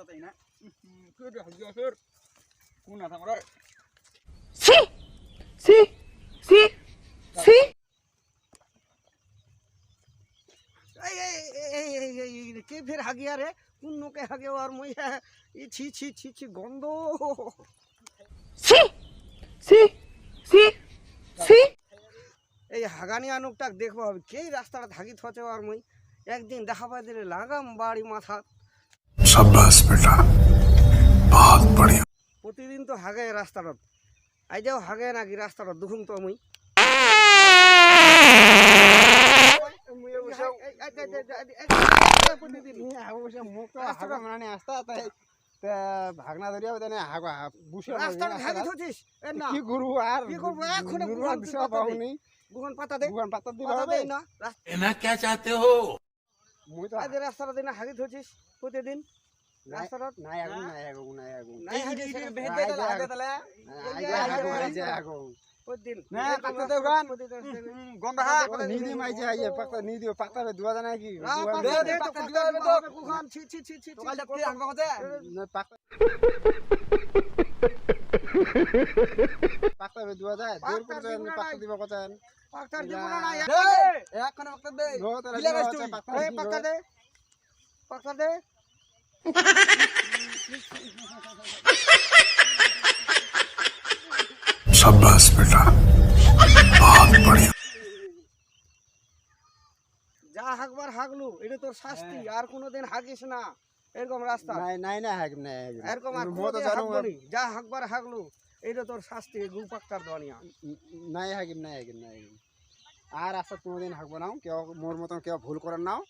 তাই না কে রে হাজিয়া ফের কোন আছে আমরা C C C C K ফের হাগিয়া রে কোন নোকে হাগে আর মই ছি ছি ছি ছি গন্ধ সি সি সি সি এই হাগানি আনুকটাক দেখবো হবে কে রাস্তাটা থাকি থচে আর মই একদিন দেখা পাই দিলে লাগাম বাড়ি মাথা शाबाश बेटा बहुत बढ़िया প্রতিদিন তো হাগে রাস্তাটা আইজাও হাগে নাকি রাস্তাটা দুখুম তো মই ভাগনা ধরিয়া তাই হাগা বুঝে রাস্তাটা থাকি থচিস এ না কি গুরু আর কি করবো এখনো গুরু দিশা পাউনি বুগন পাতা দে ভগবান পাতা দিবা পাতা হবে দে না कहना क्या चाहते हो মুই তো আজ রাস্তাটা দিন হাগি থচিস প্রতিদিন রাস্তাটা নাই আগু নাই আগু নাই আগু নাই হাগি বেহেদে তাহলে আগে তাহলে আগে আগু প্রতিদিন না পাতা দেও গান গন্ধ হা নিদি মাই যে আইয়ে পাতা নিদি পাতা বে দুয়া জানা কি দে দে পাতা দিবা হবে তো কুখান ছি ছি ছি ছি তোকাল যাতে আনবা হতে না পাতা পাতা বে দুয়া যায় দূর করে পাতা দিবা কথা পাতা দিব না না এখন পাতা দে গো তাহলে এই পাতা দে পাতা দে शाबाश बेटा बहुत बढ़िया যা হাগবার হাগলু এটা তোর শাস্তি আর কোনোদিন হাগিস না এরকম রাস্তা নাই নাই না হাগ নাই এরকম আর মো তো কোনোদিন জানো হাগবনি যা হাগবার হাগলু এটা তোর শাস্তি গু পাক্কার দনিয়া নাই হাগিম নাই হাগিম নাই হাগিম আর আচ্ছা কোনোদিন হাগবো নাও কেউ মোর মতন কেউ ভুল করেন নাও